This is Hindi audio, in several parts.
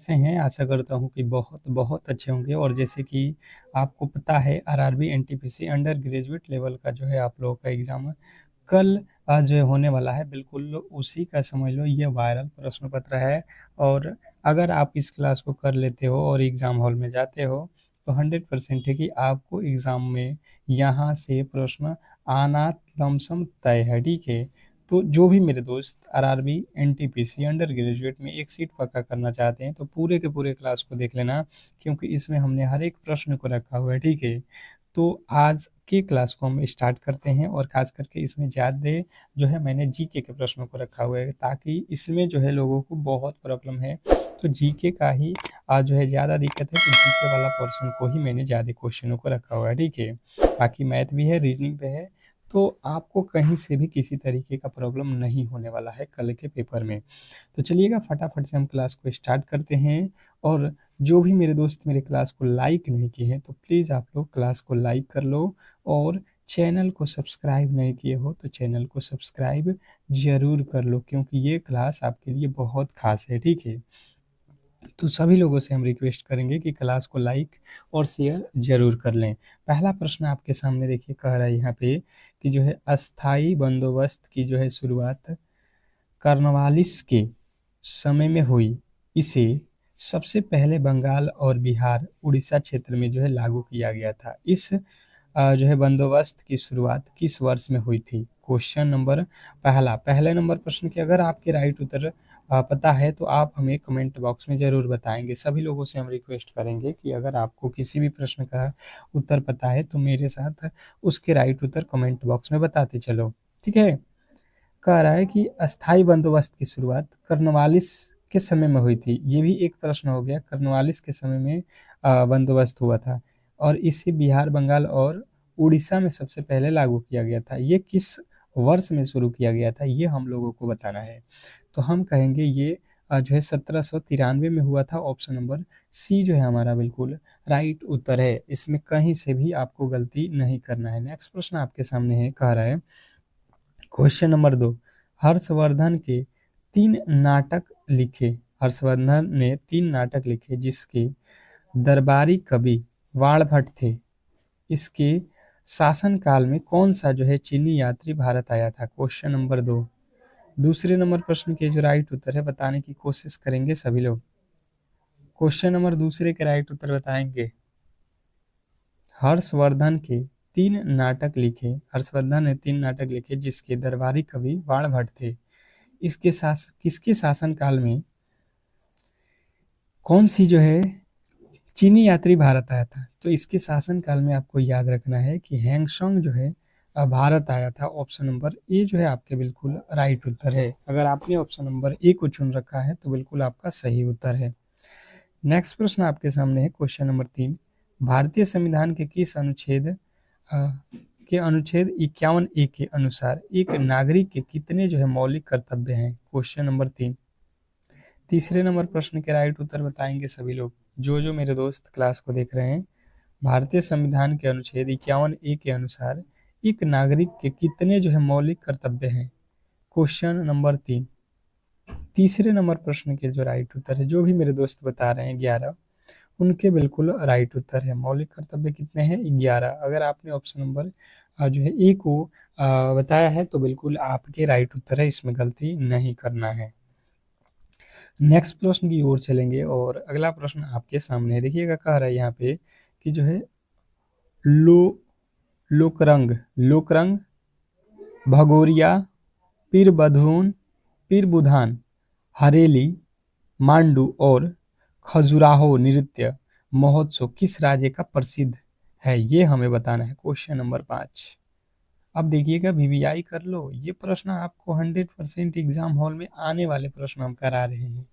कैसे हैं? आशा करता हूँ कि बहुत बहुत अच्छे होंगे और जैसे कि आपको पता है RRB NTPC under graduate level का जो है आप लोगों का एग्ज़ाम कल जो है होने वाला है। बिल्कुल उसी का समझ लो ये वायरल प्रश्न पत्र है और अगर आप इस क्लास को कर लेते हो और एग्ज़ाम हॉल में जाते हो तो 100% है कि आपको एग्ज़ाम में यहाँ से प्रश्न आना लमसम तय है, ठीक है? तो जो भी मेरे दोस्त आरआरबी एनटीपीसी अंडर ग्रेजुएट में एक सीट पक्का करना चाहते हैं तो पूरे के पूरे क्लास को देख लेना, क्योंकि इसमें हमने हर एक प्रश्न को रखा हुआ है, ठीक है? तो आज के क्लास को हम स्टार्ट करते हैं और खास करके इसमें ज़्यादा जो है मैंने जीके के प्रश्नों को रखा हुआ है, ताकि इसमें जो है लोगों को बहुत प्रॉब्लम है तो जीके का ही आज जो है ज़्यादा दिक्कत है, तो जीके वाला पोर्शन को ही मैंने ज़्यादा क्वेश्चनों को रखा हुआ है, ठीक है? बाकी मैथ भी है, रीजनिंग पे है, तो आपको कहीं से भी किसी तरीके का प्रॉब्लम नहीं होने वाला है कल के पेपर में। तो चलिएगा फटाफट से हम क्लास को स्टार्ट करते हैं और जो भी मेरे दोस्त मेरे क्लास को लाइक नहीं किए हैं तो प्लीज़ आप लोग क्लास को लाइक कर लो और चैनल को सब्सक्राइब नहीं किए हो तो चैनल को सब्सक्राइब ज़रूर कर लो, क्योंकि ये क्लास आपके लिए बहुत ख़ास है, ठीक है? तो सभी लोगों से हम रिक्वेस्ट करेंगे कि क्लास को लाइक और शेयर ज़रूर कर लें। पहला प्रश्न आपके सामने देखिए कह रहा है यहाँ पे कि जो है अस्थाई बंदोबस्त की जो है शुरुआत कार्नवालिस के समय में हुई। इसे सबसे पहले बंगाल और बिहार, उड़ीसा क्षेत्र में जो है लागू किया गया था। इस जो है बंदोबस्त की शुरुआत किस वर्ष में हुई थी? क्वेश्चन नंबर पहले नंबर प्रश्न की अगर आपके राइट उत्तर पता है तो आप हमें कमेंट बॉक्स में ज़रूर बताएँगे। सभी लोगों से हम रिक्वेस्ट करेंगे कि अगर आपको किसी भी प्रश्न का उत्तर पता है तो मेरे साथ उसके राइट उत्तर कमेंट बॉक्स में बताते चलो, ठीक है? कह रहा है कि अस्थाई बंदोबस्त की शुरुआत कर्नवालिस के समय में हुई थी। ये भी एक प्रश्न हो गया, कर्नवालिस के समय में बंदोबस्त हुआ था और इसे बिहार, बंगाल और उड़ीसा में सबसे पहले लागू किया गया था। ये किस वर्ष में शुरू किया गया था, ये हम लोगों को बताना है। तो हम कहेंगे ये जो है 1793 में हुआ था। ऑप्शन नंबर सी जो है हमारा बिल्कुल राइट उत्तर है। इसमें कहीं से भी आपको गलती नहीं करना है। नेक्स्ट प्रश्न आपके सामने है, कह रहा है क्वेश्चन नंबर 2, हर्षवर्धन के 3 नाटक लिखे। हर्षवर्धन ने 3 नाटक लिखे जिसके दरबारी कवि वाणभट्ट थे। इसके शासनकाल में कौन सा जो है चीनी यात्री भारत आया था? Question number 2। दूसरे नंबर प्रश्न के जो राइट उत्तर है बताने की कोशिश करेंगे सभी लोग। क्वेश्चन नंबर दूसरे के राइट उत्तर बताएंगे। हर्षवर्धन के 3 नाटक लिखे। हर्षवर्धन ने 3 नाटक लिखे जिसके दरबारी कवि वाणभट्ट थे। किसके शासन काल में कौन सी जो है चीनी यात्री भारत आया था? तो इसके शासन काल में आपको याद रखना है कि हैंगसोंग जो है भारत आया था। ऑप्शन नंबर ए जो है आपके बिल्कुल राइट उत्तर है। अगर आपने ऑप्शन नंबर ए को चुन रखा है तो बिल्कुल आपका सही उत्तर है। नेक्स्ट प्रश्न आपके सामने है, क्वेश्चन नंबर 3, भारतीय संविधान के किस अनुच्छेद के अनुच्छेद 51 ए के अनुसार एक नागरिक के कितने जो है मौलिक कर्तव्य हैं? Question number 3। तीसरे नंबर प्रश्न के राइट उत्तर बताएंगे सभी लोग, जो मेरे दोस्त क्लास को देख रहे हैं। भारतीय संविधान के अनुच्छेद 51 ए के अनुसार एक नागरिक के कितने जो है मौलिक कर्तव्य हैं? Question number 3। तीसरे नंबर प्रश्न के जो राइट उत्तर है, जो भी मेरे दोस्त बता रहे हैं 11, उनके बिल्कुल राइट उत्तर है। मौलिक कर्तव्य कितने हैं? 11। अगर आपने ऑप्शन नंबर जो है ए को बताया है तो बिल्कुल आपके राइट उत्तर है, इसमें गलती नहीं करना है। नेक्स्ट प्रश्न की ओर चलेंगे और अगला प्रश्न आपके सामने है। देखिएगा कह रहा है यहाँ पे कि जो है लो लोकरंग लोकरंग भगोरिया, पीर बधून, पीर बुधान, हरेली, मांडू और खजुराहो नृत्य महोत्सव किस राज्य का प्रसिद्ध है? ये हमें बताना है। Question number 5। अब देखिएगा वीवीआई कर लो, ये प्रश्न आपको 100% एग्जाम हॉल में आने वाले प्रश्न हम करा रहे हैं,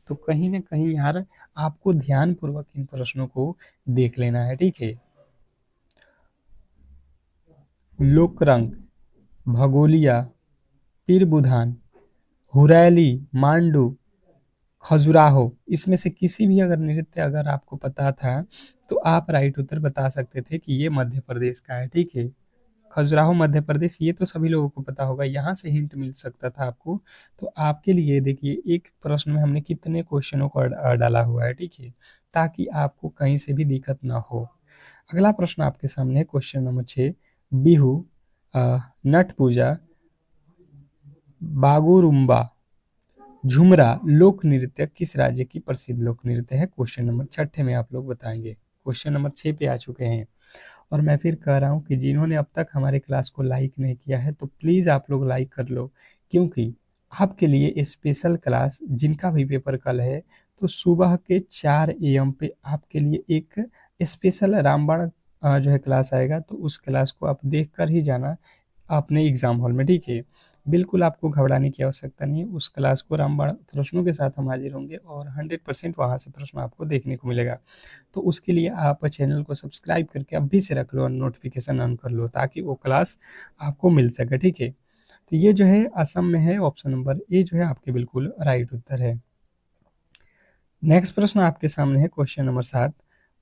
तो कहीं ना कहीं यार आपको ध्यान पूर्वक इन प्रश्नों को देख लेना है, ठीक है? लोकरंग, भगोलिया, पीर बुधान, हुरैली, मांडू, खजुराहो, इसमें से किसी भी अगर नृत्य अगर आपको पता था तो आप राइट उत्तर बता सकते थे कि ये मध्य प्रदेश का है, ठीक है? खजुराहो मध्य प्रदेश, ये तो सभी लोगों को पता होगा, यहाँ से हिंट मिल सकता था आपको। तो आपके लिए देखिए एक प्रश्न में हमने कितने क्वेश्चनों को डाला हुआ है, ठीक है, ताकि आपको कहीं से भी दिक्कत ना हो। अगला प्रश्न आपके सामने है क्वेश्चन नंबर 6, बिहू, नट पूजा, बागुरुम्बा, झुमरा लोक नृत्य किस राज्य की प्रसिद्ध लोक नृत्य है? क्वेश्चन नंबर 6 में आप लोग बताएंगे। क्वेश्चन नंबर 6 पे आ चुके हैं। और मैं फिर कह रहा हूँ कि जिन्होंने अब तक हमारे क्लास को लाइक नहीं किया है तो प्लीज़ आप लोग लाइक कर लो, क्योंकि आपके लिए स्पेशल क्लास, जिनका भी पेपर कल है, तो सुबह के 4 AM पे आपके लिए एक स्पेशल रामबाण जो है क्लास आएगा, तो उस क्लास को आप देख कर ही जाना अपने एग्ज़ाम हॉल में, ठीक है। बिल्कुल आपको घबराने की आवश्यकता नहीं है, उस क्लास को रामबाण प्रश्नों के साथ हम हाजिर होंगे और 100% वहाँ से प्रश्न आपको देखने को मिलेगा। तो उसके लिए आप चैनल को सब्सक्राइब करके अभी से रख लो और नोटिफिकेशन ऑन कर लो, ताकि वो क्लास आपको मिल सके, ठीक है। तो ये जो है असम में है, ऑप्शन नंबर ए जो है आपके बिल्कुल राइट उत्तर है। नेक्स्ट प्रश्न आपके सामने है क्वेश्चन नंबर 7,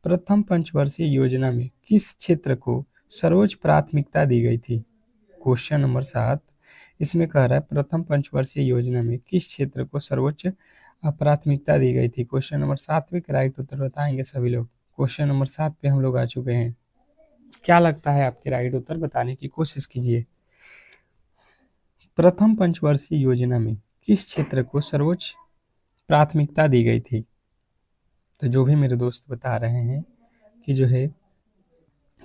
प्रथम पंचवर्षीय योजना में किस क्षेत्र को सर्वोच्च प्राथमिकता दी गई थी? क्वेश्चन नंबर 7 इसमें कह रहा है प्रथम पंचवर्षीय योजना में किस क्षेत्र को सर्वोच्च प्राथमिकता दी गई थी? क्वेश्चन नंबर 7 का राइट उत्तर बताएंगे सभी लोग। क्वेश्चन नंबर 7 पे हम लोग आ चुके हैं। क्या लगता है आपके राइट उत्तर बताने की कोशिश कीजिए। प्रथम पंचवर्षीय योजना में किस क्षेत्र को सर्वोच्च प्राथमिकता दी गई थी? तो जो भी मेरे दोस्त बता रहे हैं कि जो है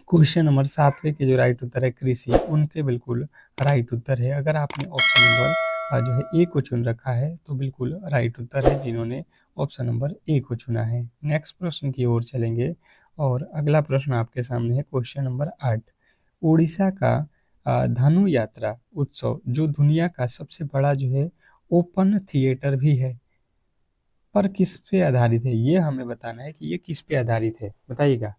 क्वेश्चन नंबर 7 के जो राइट उत्तर है कृषि, उनके बिल्कुल राइट उत्तर है। अगर आपने ऑप्शन नंबर जो है ए को चुन रखा है तो बिल्कुल राइट उत्तर है जिन्होंने ऑप्शन नंबर ए को चुना है। नेक्स्ट प्रश्न की ओर चलेंगे और अगला प्रश्न आपके सामने है क्वेश्चन नंबर 8, उड़ीसा का धनु यात्रा उत्सव जो दुनिया का सबसे बड़ा जो है ओपन थिएटर भी है, पर किस पे आधारित है? ये हमें बताना है कि ये किस पे आधारित है, बताइएगा।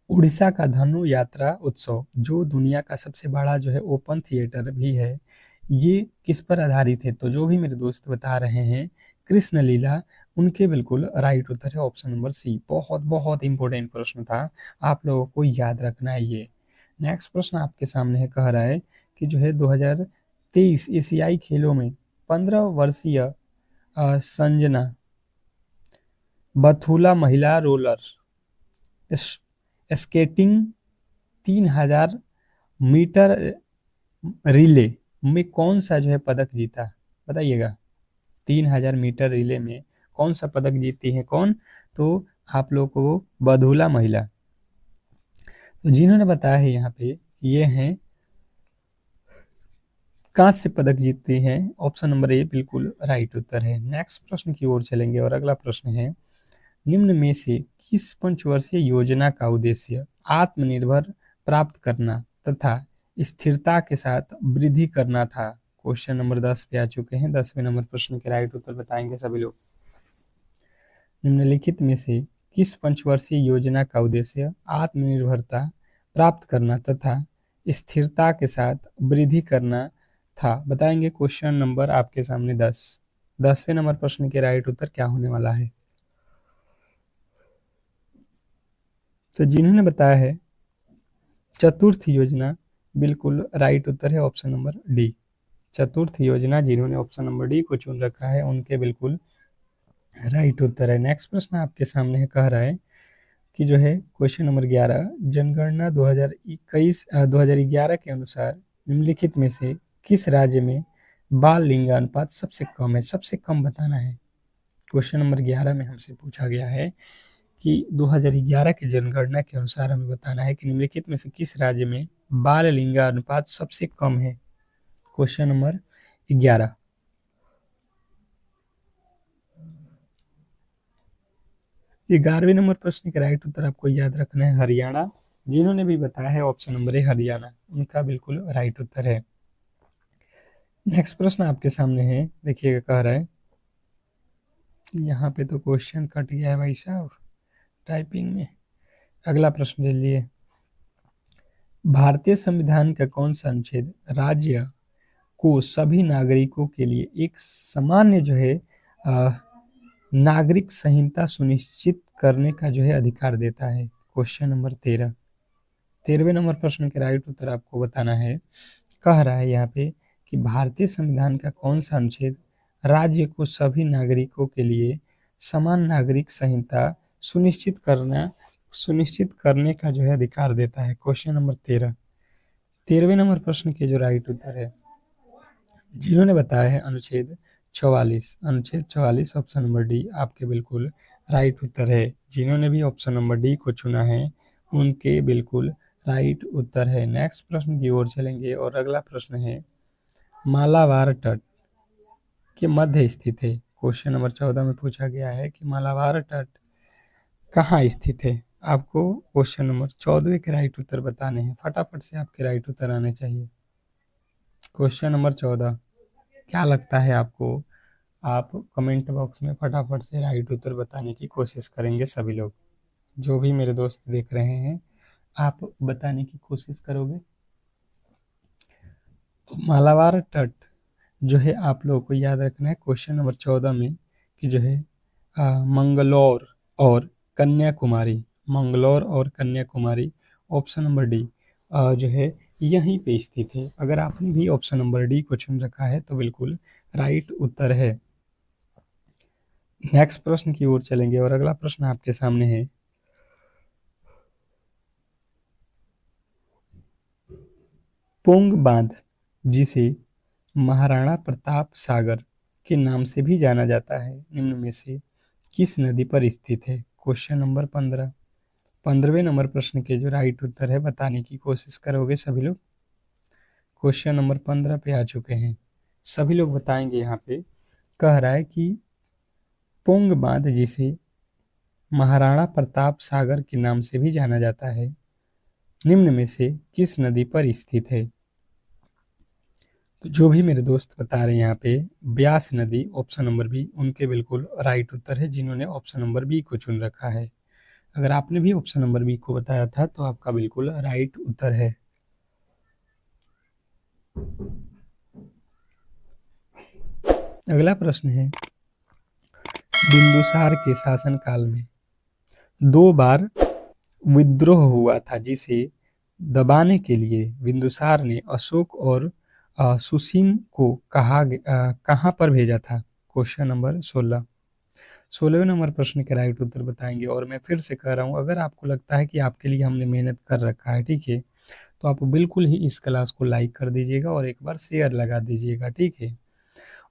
उड़ीसा का धनु यात्रा उत्सव जो दुनिया का सबसे बड़ा जो है ओपन थिएटर भी है, ये किस पर आधारित है? तो जो भी मेरे दोस्त बता रहे हैं कृष्ण लीला, उनके बिल्कुल राइट उत्तर है ऑप्शन नंबर सी। बहुत बहुत इंपॉर्टेंट प्रश्न था, आप लोगों को याद रखना है ये। नेक्स्ट प्रश्न आपके सामने है, कह रहा है कि जो है 2023 एशियाई खेलों में 15 वर्षीय संजना बथुला महिला रोलर स्केटिंग 3000 मीटर रिले में कौन सा जो है पदक जीता? बताइएगा। 3000 मीटर रिले में कौन सा पदक जीती है? कौन? तो आप लोग को बधुला महिला। तो जिन्होंने बताया है यहाँ पे ये हैं कांस्य पदक जीतते हैं, ऑप्शन नंबर ए बिल्कुल राइट उत्तर है। नेक्स्ट प्रश्न की ओर चलेंगे और अगला प्रश्न है, निम्न में से किस पंचवर्षीय योजना का उद्देश्य आत्मनिर्भर प्राप्त करना तथा स्थिरता के साथ वृद्धि करना था? क्वेश्चन नंबर 10 पे आ चुके हैं। 10वें नंबर प्रश्न के राइट उत्तर बताएंगे सभी लोग। निम्नलिखित में से किस पंचवर्षीय योजना का उद्देश्य आत्मनिर्भरता प्राप्त करना तथा स्थिरता के साथ वृद्धि करना था? बताएंगे। क्वेश्चन नंबर आपके सामने 10वें नंबर प्रश्न के राइट उत्तर क्या होने वाला है? तो जिन्होंने बताया है चतुर्थ योजना, बिल्कुल राइट उत्तर है ऑप्शन नंबर डी। चतुर्थ योजना, जिन्होंने ऑप्शन नंबर डी को चुन रखा है उनके बिल्कुल राइट उत्तर है। नेक्स्ट प्रश्न आपके सामने है, कह रहा है कि जो है क्वेश्चन नंबर 11, जनगणना 2011 के अनुसार निम्नलिखित में से किस राज्य में बाल लिंगानुपात सबसे कम है? सबसे कम बताना है। क्वेश्चन नंबर 11 में हमसे पूछा गया है कि 2011 की जनगणना के अनुसार हमें बताना है कि निम्नलिखित में से किस राज्य में बाल लिंगानुपात सबसे कम है। Question number 11। 11वें नंबर प्रश्न का राइट उत्तर आपको याद रखना है हरियाणा। जिन्होंने भी बताया है ऑप्शन नंबर ए हरियाणा, उनका बिल्कुल राइट उत्तर है। नेक्स्ट प्रश्न आपके सामने है, देखिएगा, कह रहा है, यहाँ पे तो क्वेश्चन कट गया है भाई साहब टाइपिंग में। अगला प्रश्न ले लिए, भारतीय संविधान का कौन सा अनुच्छेद राज्य को सभी नागरिकों के लिए एक सामान्य जो है नागरिक संहिता सुनिश्चित करने का जो है अधिकार देता है? Question number 13। 13वें नंबर प्रश्न के राइट उत्तर आपको बताना है। कह रहा है यहाँ पे कि भारतीय संविधान का कौन सा अनुच्छेद राज्य को सभी नागरिकों के लिए समान नागरिक संहिता सुनिश्चित करने का जो है अधिकार देता है। क्वेश्चन नंबर 13वें नंबर प्रश्न के जो राइट उत्तर है, जिन्होंने बताया है अनुच्छेद 44 ऑप्शन नंबर डी आपके बिल्कुल राइट उत्तर है। जिन्होंने भी ऑप्शन नंबर डी को चुना है उनके बिल्कुल राइट उत्तर है। नेक्स्ट प्रश्न की ओर चलेंगे और अगला प्रश्न है, मालाबार तट के मध्य स्थित है। क्वेश्चन नंबर 14 में पूछा गया है कि मालाबार तट कहाँ स्थित है। आपको क्वेश्चन नंबर 14 के राइट उत्तर बताने हैं। फटाफट से आपके राइट उत्तर आने चाहिए। क्वेश्चन नंबर 14 क्या लगता है आपको? आप कमेंट बॉक्स में फटाफट से राइट उत्तर बताने की कोशिश करेंगे। सभी लोग जो भी मेरे दोस्त देख रहे हैं, आप बताने की कोशिश करोगे। तो मालाबार तट जो है आप लोगों को याद रखना है क्वेश्चन नंबर 14 में कि जो है मंगलौर और कन्याकुमारी ऑप्शन नंबर डी जो है यहीं पे स्थित है। अगर आपने भी ऑप्शन नंबर डी को चुन रखा है तो बिल्कुल राइट उत्तर है। नेक्स्ट प्रश्न की ओर चलेंगे और अगला प्रश्न आपके सामने है, पोंग बांध जिसे महाराणा प्रताप सागर के नाम से भी जाना जाता है, निम्न में से किस नदी पर स्थित है। क्वेश्चन नंबर 15वें नंबर प्रश्न के जो राइट उत्तर है बताने की कोशिश करोगे सभी लोग। क्वेश्चन नंबर 15 पे आ चुके हैं, सभी लोग बताएंगे। यहाँ पे कह रहा है कि पोंग बांध जिसे महाराणा प्रताप सागर के नाम से भी जाना जाता है, निम्न में से किस नदी पर स्थित है। तो जो भी मेरे दोस्त बता रहे हैं यहाँ पे ब्यास नदी ऑप्शन नंबर बी उनके बिल्कुल राइट उत्तर है, जिन्होंने ऑप्शन नंबर बी को चुन रखा है। अगर आपने भी ऑप्शन नंबर बी को बताया था तो आपका बिल्कुल राइट उत्तर है। अगला प्रश्न है, बिंदुसार के शासनकाल में 2 बार विद्रोह हुआ था जिसे दबाने के लिए बिंदुसार ने अशोक और सुसीम को कहाँ पर भेजा था। क्वेश्चन नंबर 16वें नंबर प्रश्न के राइट उत्तर बताएंगे। और मैं फिर से कह रहा हूँ, अगर आपको लगता है कि आपके लिए हमने मेहनत कर रखा है, ठीक है, तो आप बिल्कुल ही इस क्लास को लाइक कर दीजिएगा और एक बार शेयर लगा दीजिएगा, ठीक है।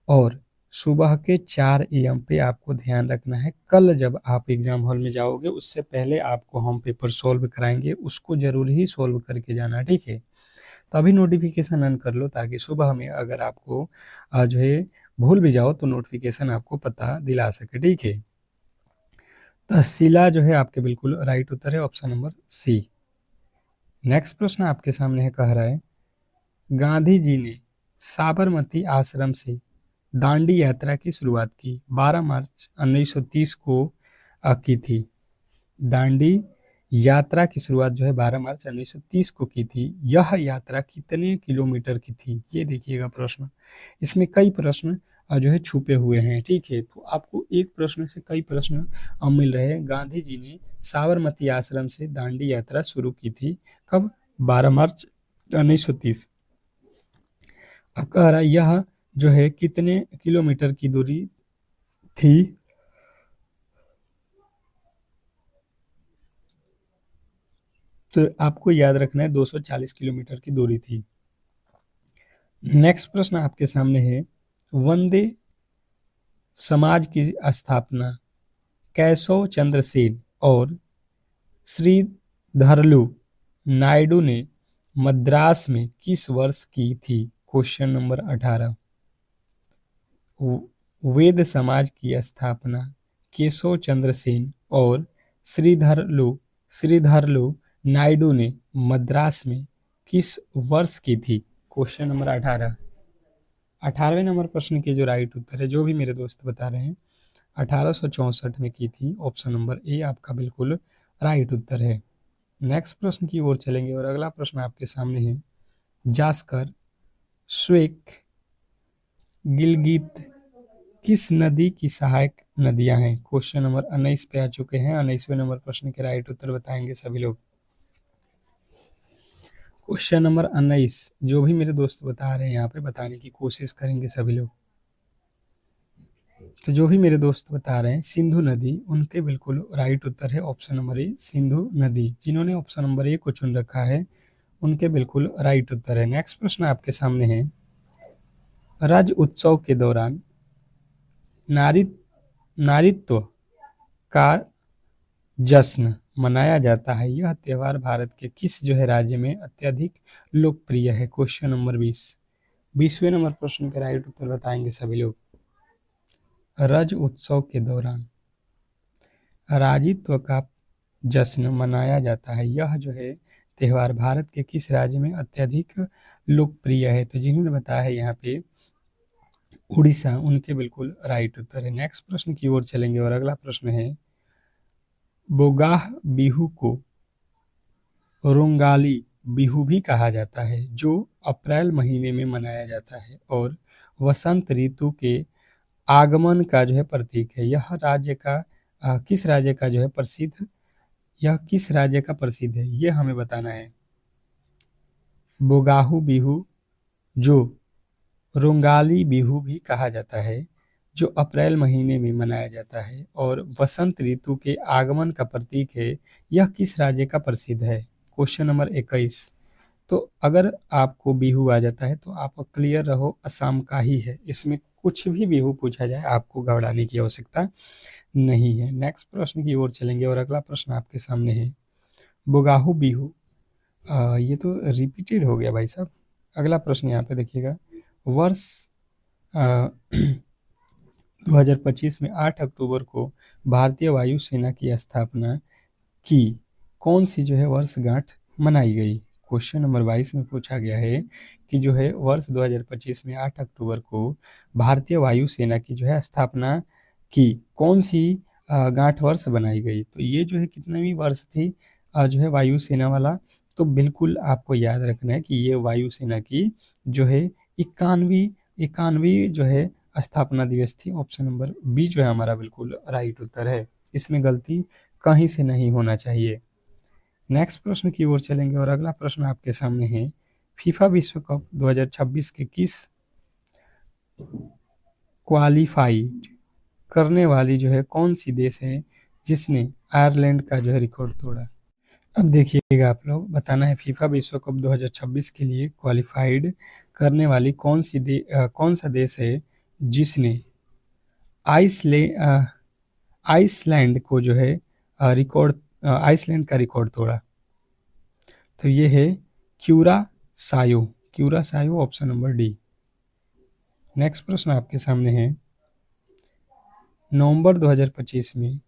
और सुबह के 4 AM पे आपको ध्यान रखना है, कल जब आप एग्जाम हॉल में जाओगे उससे पहले आपको हम पेपर सॉल्व कराएंगे, उसको जरूर ही सॉल्व करके जाना, ठीक है। तो अभी नोटिफिकेशन ऑन कर लो ताकि सुबह में अगर आपको जो है भूल भी जाओ तो नोटिफिकेशन आपको पता दिला सके, ठीक है। तहसीला जो है आपके बिल्कुल राइट उत्तर है, ऑप्शन नंबर सी। नेक्स्ट प्रश्न आपके सामने है, कह रहा है गांधी जी ने साबरमती आश्रम से दांडी यात्रा की शुरुआत की 12 मार्च 1930 को की थी। दांडी यात्रा की शुरुआत जो है 12 मार्च 1930 को की थी। यह यात्रा कितने किलोमीटर की थी, ये देखिएगा प्रश्न। इसमें कई प्रश्न जो है छुपे हुए हैं, ठीक है। तो आपको एक प्रश्न से कई प्रश्न मिल रहे हैं। गांधी जी ने साबरमती आश्रम से दांडी यात्रा शुरू की थी, कब? 12 मार्च 1930। अब कह रहा है यह जो है कितने किलोमीटर की दूरी थी। तो आपको याद रखना है 240 किलोमीटर की दूरी थी। नेक्स्ट प्रश्न आपके सामने है, वंदे समाज की स्थापना केशव चंद्र सेन और श्रीधरलू नायडू ने मद्रास में किस वर्ष की थी। Question number 18। वेद समाज की स्थापना केशव चंद्र सेन और श्रीधरलू नायडू ने मद्रास में किस वर्ष की थी। क्वेश्चन नंबर 18वें नंबर प्रश्न के जो राइट उत्तर है, जो भी मेरे दोस्त बता रहे हैं, 1864 में की थी। ऑप्शन नंबर ए आपका बिल्कुल राइट उत्तर है। नेक्स्ट प्रश्न की ओर चलेंगे और अगला प्रश्न आपके सामने है, जास्कर स्वेक गिलगित किस नदी की सहायक नदियां हैं। क्वेश्चन नंबर 19 पे आ चुके हैं। 19वें नंबर प्रश्न के राइट उत्तर बताएंगे सभी लोग। क्वेश्चन नंबर 19, जो भी मेरे दोस्त बता रहे हैं यहाँ पे बताने की कोशिश करेंगे सभी लोग। तो जो भी मेरे दोस्त बता रहे हैं सिंधु नदी, उनके बिल्कुल राइट उत्तर है ऑप्शन नंबर ए सिंधु नदी। जिन्होंने ऑप्शन नंबर ए को चुन रखा है उनके बिल्कुल राइट उत्तर है। नेक्स्ट प्रश्न आपके सामने है, राज्य उत्सव के दौरान नारी नारीत्व का जश्न मनाया जाता है, यह त्योहार भारत के किस जो है राज्य में अत्यधिक लोकप्रिय है? Question number 20। 20वें नंबर प्रश्न के राइट उत्तर बताएंगे सभी लोग। राज्य उत्सव के दौरान राज्यत्व का जश्न मनाया जाता है, यह जो है त्यौहार भारत के किस राज्य में अत्यधिक लोकप्रिय है? तो जिन्होंने बताया है यहाँ पे उड़ीसा, उनके बिल्कुल राइट उत्तर है। नेक्स्ट प्रश्न की ओर चलेंगे और अगला प्रश्न है, बोगाह बिहू को रोंगाली बिहू भी कहा जाता है, जो अप्रैल महीने में मनाया जाता है और वसंत ऋतु के आगमन का जो है प्रतीक है। यह राज्य का किस राज्य का जो है प्रसिद्ध, यह किस राज्य का प्रसिद्ध है, ये हमें बताना है। बोगाहू बिहू, जो रोंगाली बिहू भी कहा जाता है, जो अप्रैल महीने में मनाया जाता है और वसंत ऋतु के आगमन का प्रतीक है, यह किस राज्य का प्रसिद्ध है? Question number 21। तो अगर आपको बिहू आ जाता है तो आप क्लियर रहो, असम का ही है, इसमें कुछ भी बिहू पूछा जाए आपको घबराने की आवश्यकता नहीं है। नेक्स्ट प्रश्न की ओर चलेंगे और अगला प्रश्न आपके सामने है, बोगाहू बिहू, ये तो रिपीटेड हो गया भाई साहब। अगला प्रश्न यहाँ पे देखिएगा, वर्ष 2025 में 8 अक्टूबर को भारतीय वायुसेना की स्थापना की कौन सी जो है वर्षगांठ मनाई गई? क्वेश्चन नंबर 22 में पूछा गया है कि जो है वर्ष 2025 में 8 अक्टूबर को भारतीय वायुसेना की जो है स्थापना की कौन सी गांठ वर्ष बनाई गई? तो ये जो है कितनवीं वर्ष थी जो है वायुसेना वाला? तो बिल्कुल आपको याद रखना है कि ये वायुसेना की जो है 91वीं जो है स्थापना दिवस थी। ऑप्शन नंबर बी जो है हमारा बिल्कुल राइट उत्तर है, इसमें गलती कहीं से नहीं होना चाहिए। नेक्स्ट प्रश्न की ओर चलेंगे और अगला प्रश्न आपके सामने है, फीफा विश्व कप 2026 के किस क्वालिफाइड करने वाली जो है कौन सी देश है जिसने आयरलैंड का जो है रिकॉर्ड तोड़ा? अब देखिएगा आप लोग, बताना है फीफा विश्व कप 2026 के लिए क्वालिफाइड करने वाली कौन सा देश है जिसने आइसलैंड को जो है आइसलैंड का रिकॉर्ड तोड़ा? तो ये है क्यूरासायो, ऑप्शन नंबर डी। नेक्स्ट प्रश्न आपके सामने है, नवंबर 2025 में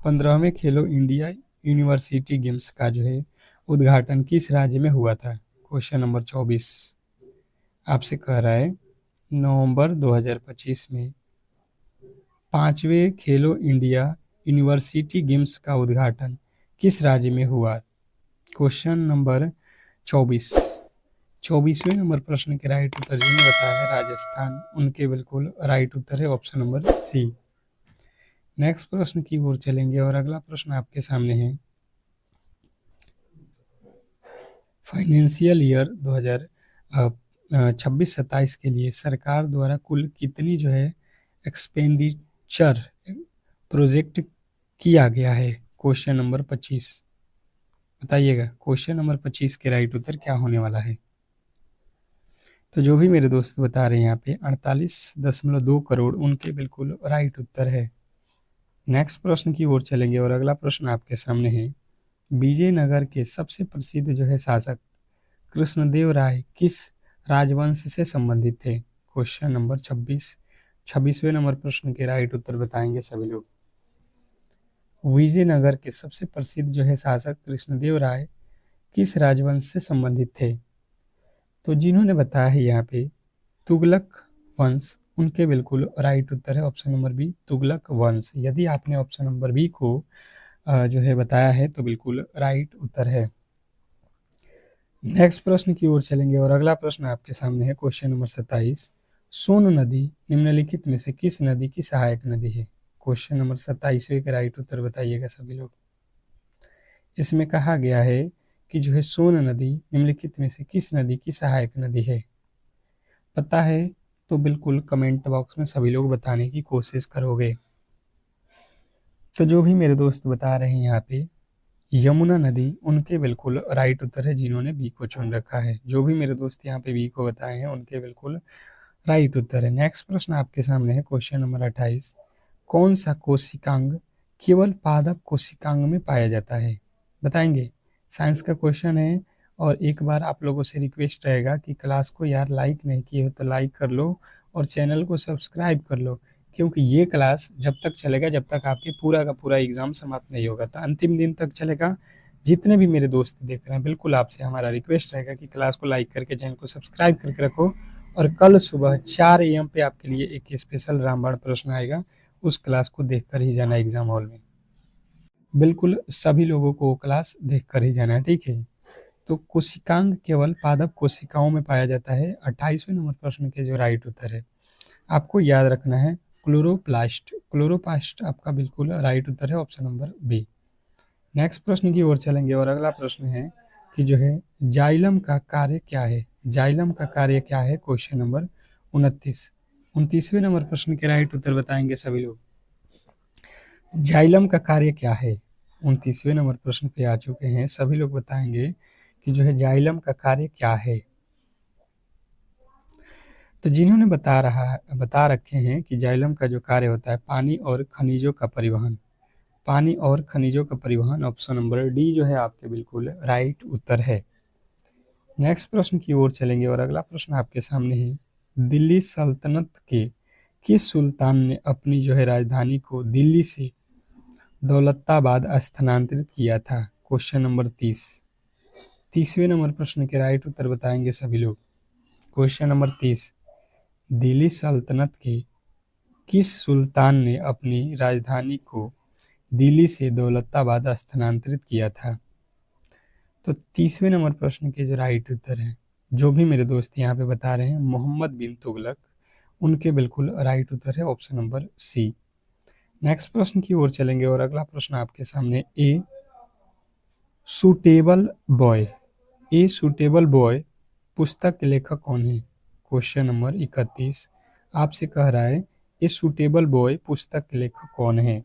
15वें खेलो इंडिया यूनिवर्सिटी गेम्स का जो है उद्घाटन किस राज्य में हुआ था? क्वेश्चन नंबर 24 आपसे कह रहा है, नवंबर 2025 में 5वें खेलो इंडिया यूनिवर्सिटी गेम्स का उद्घाटन किस राज्य में हुआ? क्वेश्चन नंबर 24वें नंबर प्रश्न के राइट उत्तर जिन्हें बताया है राजस्थान, उनके बिल्कुल राइट उत्तर है ऑप्शन नंबर सी। नेक्स्ट प्रश्न की ओर चलेंगे और अगला प्रश्न आपके सामने है, फाइनेंशियल ईयर 2026-27 के लिए सरकार द्वारा कुल कितनी जो है एक्सपेंडिचर प्रोजेक्ट किया गया है? क्वेश्चन नंबर 25 बताइएगा, क्वेश्चन नंबर 25 के राइट उत्तर क्या होने वाला है? तो जो भी मेरे दोस्त बता रहे हैं यहाँ पे 48.2 करोड़, उनके बिल्कुल राइट उत्तर है। नेक्स्ट प्रश्न की ओर चलेंगे और अगला प्रश्न आपके सामने है, विजयनगर के सबसे प्रसिद्ध जो है शासक कृष्णदेव राय किस राजवंश से संबंधित थे? क्वेश्चन नंबर 26वें नंबर प्रश्न के राइट उत्तर बताएंगे सभी लोग। विजयनगर के सबसे प्रसिद्ध जो है शासक कृष्णदेव राय किस राजवंश से संबंधित थे? तो जिन्होंने बताया है यहाँ पे तुगलक वंश, उनके बिल्कुल राइट उत्तर है ऑप्शन नंबर बी तुगलक वंश। यदि आपने ऑप्शन नंबर बी को जो है बताया है तो बिल्कुल राइट उत्तर है। नेक्स्ट प्रश्न की ओर चलेंगे और अगला प्रश्न आपके सामने है, क्वेश्चन नंबर 27, सोन नदी निम्नलिखित में से किस नदी की सहायक नदी है? क्वेश्चन नंबर 27वें का राइट उत्तर बताइएगा सभी लोग। इसमें कहा गया है कि जो है सोन नदी निम्नलिखित में से किस नदी की सहायक नदी है? पता है तो बिल्कुल कमेंट बॉक्स में सभी लोग बताने की कोशिश करोगे। तो जो भी मेरे दोस्त बता रहे हैं यहाँ पे यमुना नदी, उनके बिल्कुल राइट उत्तर है जिन्होंने बी को चुन रखा है। जो भी मेरे दोस्त यहाँ पे बी को बताए हैं उनके बिल्कुल राइट उत्तर है। नेक्स्ट प्रश्न आपके सामने है क्वेश्चन नंबर 28। कौन सा कोशिकांग केवल पादप कोशिकांग में पाया जाता है? बताएंगे। साइंस का क्वेश्चन है और एक बार आप लोगों से रिक्वेस्ट रहेगा कि क्लास को यार लाइक नहीं किए हो तो लाइक कर लो और चैनल को सब्सक्राइब कर लो, क्योंकि ये क्लास जब तक चलेगा जब तक आपके पूरा का पूरा एग्जाम समाप्त नहीं होगा, तो अंतिम दिन तक चलेगा। जितने भी मेरे दोस्त देख रहे हैं बिल्कुल आपसे हमारा रिक्वेस्ट रहेगा कि क्लास को लाइक करके चैनल को सब्सक्राइब करके रखो, और कल सुबह 4 AM पे आपके लिए एक स्पेशल रामबाण प्रश्न आएगा, उस क्लास को देखकर ही जाना एग्जाम हॉल में। बिल्कुल सभी लोगों को वो क्लास देखकर ही जाना है, ठीक है। तो कोशिकांग केवल पादप कोशिकाओं में पाया जाता है। 28वें नंबर प्रश्न के जो राइट उत्तर है आपको याद रखना है क्लोरोप्लास्ट। क्लोरोप्लास्ट आपका बिल्कुल राइट उत्तर है, ऑप्शन नंबर बी। नेक्स्ट प्रश्न की ओर चलेंगे और अगला प्रश्न है कि जो है जाइलम का कार्य क्या है? जाइलम का कार्य क्या है? Question number 29। 29वें नंबर प्रश्न के राइट उत्तर बताएंगे सभी लोग। जाइलम का कार्य क्या है? 29वें नंबर प्रश्न पे आ चुके हैं, सभी लोग बताएंगे कि जो है जाइलम का कार्य क्या है। तो जिन्होंने बता रखे हैं कि जाइलम का जो कार्य होता है पानी और खनिजों का परिवहन, पानी और खनिजों का परिवहन, ऑप्शन नंबर डी जो है आपके बिल्कुल राइट उत्तर है। नेक्स्ट प्रश्न की ओर चलेंगे और अगला प्रश्न आपके सामने है दिल्ली सल्तनत के किस सुल्तान ने अपनी जो है राजधानी को दिल्ली से दौलताबाद स्थानांतरित किया था? Question number 30। 30वें नंबर प्रश्न के राइट उत्तर बताएंगे सभी लोग। Question number 30। दिल्ली सल्तनत के किस सुल्तान ने अपनी राजधानी को दिल्ली से दौलताबाद स्थानांतरित किया था? तो 30वें नंबर प्रश्न के जो राइट उत्तर है, जो भी मेरे दोस्त यहाँ पे बता रहे हैं मोहम्मद बिन तुगलक, उनके बिल्कुल राइट उत्तर है, ऑप्शन नंबर सी। नेक्स्ट प्रश्न की ओर चलेंगे और अगला प्रश्न आपके सामने a suitable boy, a suitable boy पुस्तक के लेखक कौन है? क्वेश्चन नंबर 31 आपसे कह रहा है ए सुटेबल बॉय पुस्तक के लेखक कौन है?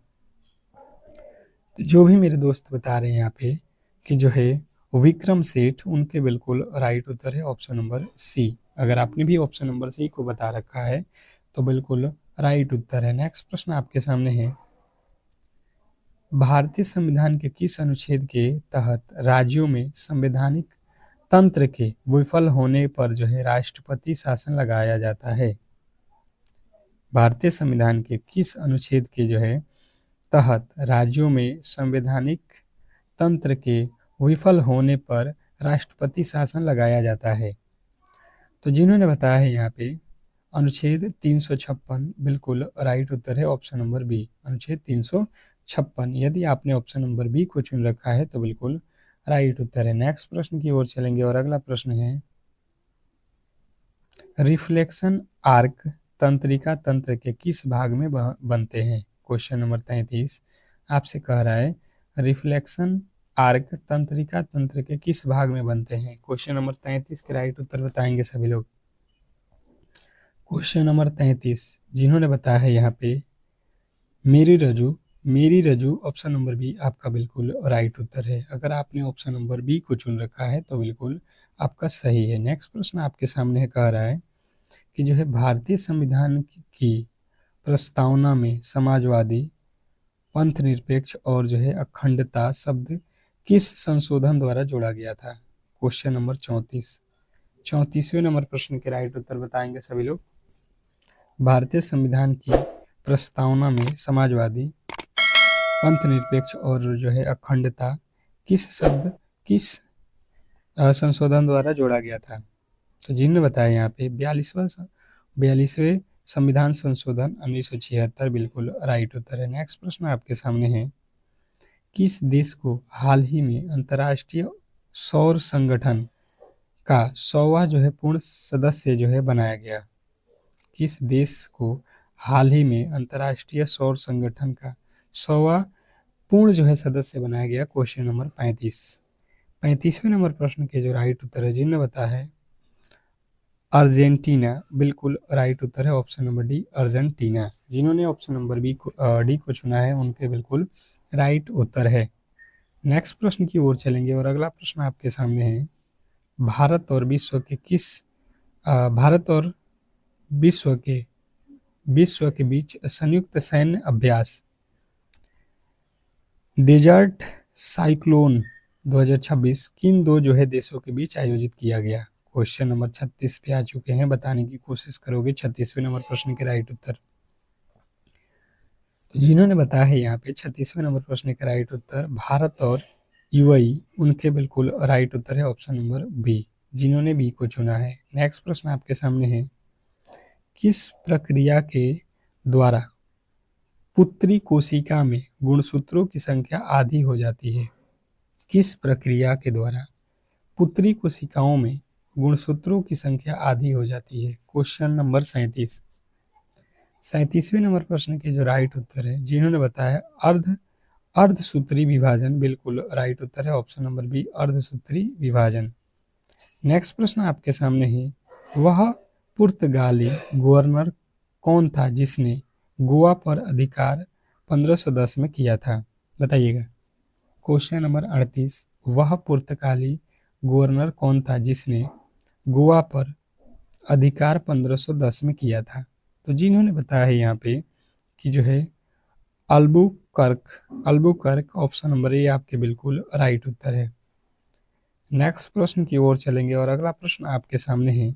तो जो भी मेरे दोस्त बता रहे हैं यहाँ पे कि जो है विक्रम सेठ, उनके बिल्कुल राइट उत्तर है, ऑप्शन नंबर सी। अगर आपने भी ऑप्शन नंबर सी को बता रखा है तो बिल्कुल राइट उत्तर है। नेक्स्ट प्रश्न आपके सामने है भारतीय संविधान के किस अनुच्छेद के तहत राज्यों में संवैधानिक तंत्र के विफल होने पर जो है राष्ट्रपति शासन लगाया जाता है? भारतीय संविधान के किस अनुच्छेद के जो है तहत राज्यों में संवैधानिक तंत्र के विफल होने पर राष्ट्रपति शासन लगाया जाता है? तो जिन्होंने बताया है यहाँ पे अनुच्छेद 356 बिल्कुल राइट उत्तर है, ऑप्शन नंबर बी, अनुच्छेद 356। यदि आपने ऑप्शन नंबर बी को चुन रखा है तो बिल्कुल राइट उत्तर है। नेक्स्ट प्रश्न की ओर चलेंगे और अगला प्रश्न है रिफ्लेक्शन आर्क तंत्रिका तंत्र के किस भाग में बनते हैं? क्वेश्चन नंबर 33 आपसे कह रहा है रिफ्लेक्शन आर्क तंत्रिका तंत्र के किस भाग में बनते हैं? क्वेश्चन नंबर 33 के राइट उत्तर बताएंगे सभी लोग। क्वेश्चन नंबर 33 जिन्होंने बताया है यहाँ पे मेरी रज्जु, मेरी रज्जु, ऑप्शन नंबर बी आपका बिल्कुल राइट उत्तर है। अगर आपने ऑप्शन नंबर बी को चुन रखा है तो बिल्कुल आपका सही है। नेक्स्ट प्रश्न आपके सामने कह रहा है कि जो है भारतीय संविधान की प्रस्तावना में समाजवादी, पंथ निरपेक्ष और जो है अखंडता शब्द किस संशोधन द्वारा जोड़ा गया था? Question number 34। 34वें नंबर प्रश्न के राइट उत्तर बताएंगे सभी लोग। भारतीय संविधान की प्रस्तावना में समाजवादी, पंथ निरपेक्ष और जो है अखंडता किस संशोधन द्वारा जोड़ा गया था? तो जिन्होंने बताया यहाँ पे 42वें संविधान संशोधन 1976 बिल्कुल राइट उत्तर है। नेक्स्ट प्रश्न आपके सामने है किस देश को हाल ही में अंतर्राष्ट्रीय सौर संगठन का 100वां जो है पूर्ण सदस्य जो है बनाया गया? किस देश को हाल ही में अंतर्राष्ट्रीय सौर संगठन का 100वां पूर्ण जो है सदस्य बनाया गया? Question number 35। 35वें नंबर प्रश्न के जो राइट उत्तर है जिन्होंने बताया है अर्जेंटीना, बिल्कुल राइट उत्तर है ऑप्शन नंबर डी अर्जेंटीना। जिन्होंने ऑप्शन नंबर डी को चुना है उनके बिल्कुल राइट उत्तर है। नेक्स्ट प्रश्न की ओर चलेंगे और अगला प्रश्न आपके सामने है भारत और विश्व के बीच संयुक्त सैन्य अभ्यास डेजर्ट साइक्लोन 2026 किन दो जो है देशों के बीच आयोजित किया गया। क्वेश्चन नंबर 36 पे आ चुके हैं, बताने की कोशिश करोगे 36वें नंबर प्रश्न के राइट उत्तर। तो जिन्होंने बताया है यहाँ पे 36वें नंबर प्रश्न का राइट उत्तर भारत और यूएई, उनके बिल्कुल राइट उत्तर है ऑप्शन नंबर बी, जिन्होंने बी को चुना है। नेक्स्ट प्रश्न आपके सामने है किस प्रक्रिया के द्वारा पुत्री कोशिका में गुणसूत्रों की संख्या आधी हो जाती है। किस प्रक्रिया के द्वारा पुत्री कोशिकाओं में गुणसूत्रों की संख्या आधी हो जाती है। क्वेश्चन नंबर 37वें नंबर प्रश्न के जो राइट उत्तर है जिन्होंने बताया अर्धसूत्री विभाजन, बिल्कुल राइट उत्तर है ऑप्शन नंबर बी अर्धसूत्री विभाजन। नेक्स्ट प्रश्न आपके सामने है वह पुर्तगाली गवर्नर कौन था जिसने गोवा पर अधिकार 1510 में किया था, बताइएगा। क्वेश्चन नंबर 38 वह पुर्तगाली गवर्नर कौन था जिसने गोवा पर अधिकार 1510 में किया था। तो जिन्होंने बताया है यहाँ पे कि जो है अल्बुकर्क ऑप्शन नंबर ए आपके बिल्कुल राइट उत्तर है। नेक्स्ट प्रश्न की ओर चलेंगे और अगला प्रश्न आपके सामने है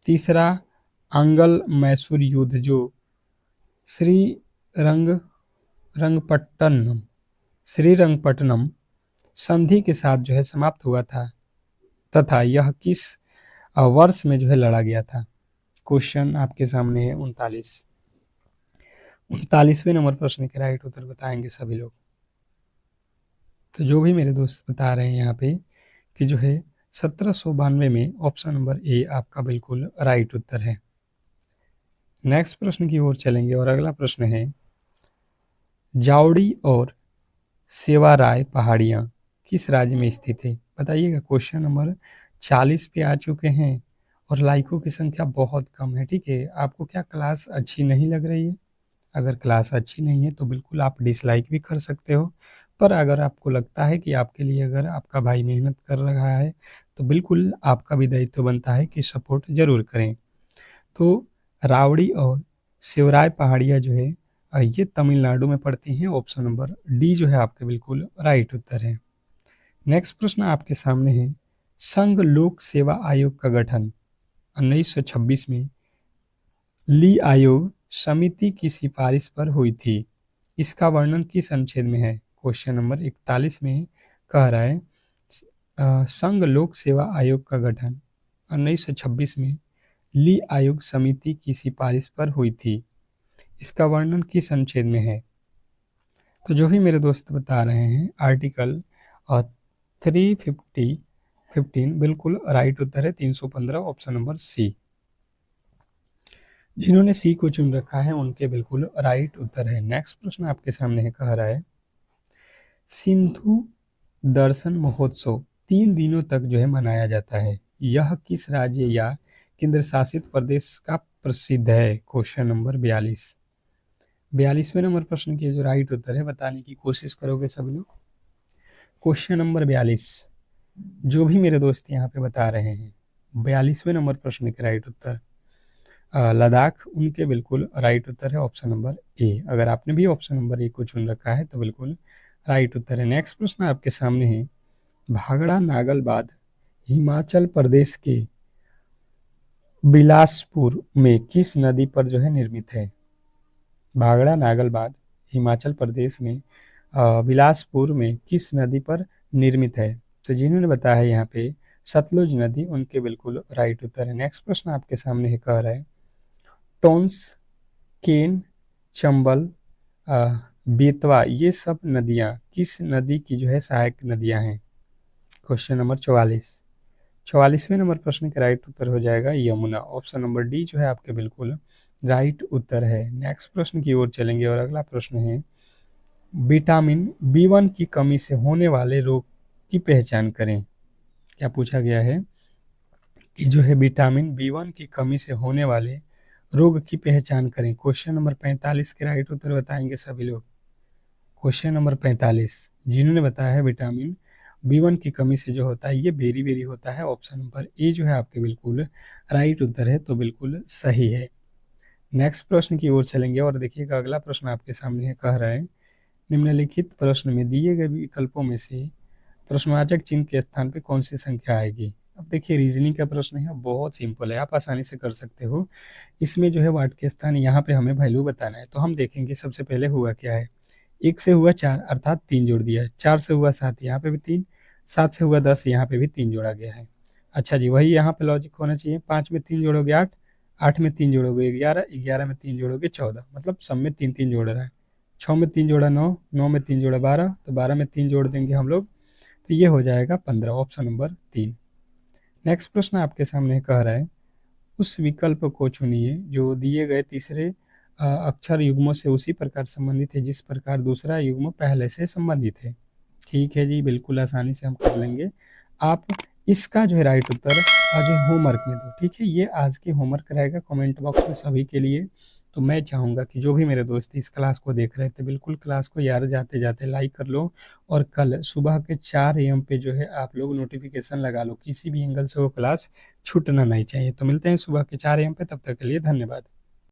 तीसरा आंगल मैसूर युद्ध जो श्रीरंगपट्टनम संधि के साथ जो है समाप्त हुआ था तथा यह किस वर्ष में जो है लड़ा गया था। क्वेश्चन आपके सामने है 39वें नंबर प्रश्न के राइट उत्तर बताएंगे सभी लोग। तो जो भी मेरे दोस्त बता रहे हैं यहाँ पे कि जो है 1792 में ऑप्शन नंबर ए आपका बिल्कुल राइट उत्तर है। नेक्स्ट प्रश्न की ओर चलेंगे और अगला प्रश्न है जावड़ी और सेवाराय पहाड़ियाँ किस राज्य में स्थित है, बताइएगा। क्वेश्चन नंबर 40 पे आ चुके हैं और लाइकों की संख्या बहुत कम है, ठीक है। आपको क्या क्लास अच्छी नहीं लग रही है? अगर क्लास अच्छी नहीं है तो बिल्कुल आप डिसलाइक भी कर सकते हो, पर अगर आपको लगता है कि आपके लिए अगर आपका भाई मेहनत कर रहा है तो बिल्कुल आपका भी दायित्व बनता है कि सपोर्ट जरूर करें। तो रावड़ी और शिवराय पहाड़ियाँ जो है ये तमिलनाडु में पड़ती हैं, ऑप्शन नंबर डी जो है आपके बिल्कुल राइट उत्तर है। नेक्स्ट प्रश्न आपके सामने है संघ लोक सेवा आयोग का गठन 1926 में ली आयोग समिति की सिफारिश पर हुई थी, इसका वर्णन किस अनुच्छेद में है। क्वेश्चन नंबर 41 में कह रहा है संघ लोक सेवा आयोग का गठन 1926 में ली आयोग समिति की सिफारिश पर हुई थी, इसका वर्णन किस अनुच्छेद में है। तो जो भी मेरे दोस्त बता रहे हैं आर्टिकल 315 बिल्कुल राइट उत्तर है 315 ऑप्शन नंबर सी। जिन्होंने सी को चुन रखा है उनके बिल्कुल राइट उत्तर है। नेक्स्ट प्रश्न आपके सामने है, कह रहा है सिंधु दर्शन महोत्सव 3 दिनों तक जो है मनाया जाता है, यह किस राज्य या केंद्र शासित प्रदेश का प्रसिद्ध है। क्वेश्चन नंबर 42वें नंबर प्रश्न के जो राइट उत्तर है बताने की कोशिश करोगे सभी लोग। क्वेश्चन नंबर 42 जो भी मेरे दोस्त यहाँ पे बता रहे हैं 42वें नंबर प्रश्न के राइट उत्तर लद्दाख, उनके बिल्कुल राइट उत्तर है ऑप्शन नंबर ए। अगर आपने भी ऑप्शन नंबर ए को चुन रखा है तो बिल्कुल राइट उत्तर है। नेक्स्ट प्रश्न आपके सामने है भागड़ा नागल बांध हिमाचल प्रदेश के बिलासपुर में किस नदी पर जो है निर्मित है। भागड़ा नागल बांध हिमाचल प्रदेश में बिलासपुर में किस नदी पर निर्मित है। तो जिन्होंने बताया है यहाँ पे सतलुज नदी, उनके बिल्कुल राइट उत्तर है। नेक्स्ट प्रश्न आपके सामने है, कह रहा है टोंस, केन, चंबल, बेतवा ये सब नदियाँ किस नदी की जो है सहायक नदियाँ हैं। क्वेश्चन नंबर 44वें नंबर प्रश्न का राइट उत्तर हो जाएगा यमुना, ऑप्शन नंबर डी जो है आपके बिल्कुल राइट उत्तर है। नेक्स्ट प्रश्न की ओर चलेंगे और अगला प्रश्न है विटामिन B1 की कमी से होने वाले रोग की पहचान करें। क्या पूछा गया है कि जो है विटामिन B1 की कमी से होने वाले रोग की पहचान करें। क्वेश्चन नंबर 45 के राइट उत्तर बताएंगे सभी लोग। क्वेश्चन नंबर 45 जिन्होंने बताया है विटामिन B1 की कमी से जो होता है ये बेरी बेरी होता है, ऑप्शन नंबर ए जो है आपके बिल्कुल राइट उत्तर है, तो बिल्कुल सही है। नेक्स्ट प्रश्न की ओर चलेंगे और देखिएगा अगला प्रश्न आपके सामने है, कह रहा है निम्नलिखित प्रश्न में दिए गए विकल्पों में से प्रश्नवाचक चिन्ह के स्थान पे कौन सी संख्या आएगी। अब देखिए रीजनिंग का प्रश्न है, बहुत सिंपल है, आप आसानी से कर सकते हो। इसमें जो है वाट के स्थान यहाँ पे हमें वैल्यू बताना है, तो हम देखेंगे सबसे पहले हुआ क्या है। 1 से हुआ 4 अर्थात 3 जोड़ दिया है, 4 से हुआ 7 यहाँ पे भी 3, 7 से हुआ 10 यहाँ पे भी 3 जोड़ा गया है। अच्छा जी, वही यहाँ पे लॉजिक होना चाहिए, 5 में 3 जोड़ोगे 8, 8 में 3 जोड़ोगे 11, 11 में 3 जोड़ोगे 14, मतलब सब में 3 3 जोड़ रहा है। 6 में 3 जोड़ा 9, 9 में 3 जोड़ा 12, तो 12 में 3 जोड़ देंगे हम लोग, तो ये हो जाएगा 15, ऑप्शन नंबर 3। नेक्स्ट प्रश्न आपके सामने कह रहा है उस विकल्प को चुनिए जो दिए गए तीसरे अक्षर युग्मों से उसी प्रकार संबंधित है जिस प्रकार दूसरा युग्म पहले से संबंधित है। ठीक है जी, बिल्कुल आसानी से हम कर लेंगे। आप इसका जो है राइट उत्तर आज होमवर्क में दो, ठीक है, ये आज के होमवर्क रहेगा कमेंट बॉक्स में सभी के लिए। तो मैं चाहूँगा कि जो भी मेरे दोस्त इस क्लास को देख रहे थे बिल्कुल क्लास को यार जाते जाते लाइक कर लो, और कल सुबह के 4 AM पे जो है आप लोग नोटिफिकेशन लगा लो, किसी भी एंगल से वो क्लास छूटना नहीं चाहिए। तो मिलते हैं सुबह के 4 AM पे, तब तक के लिए धन्यवाद।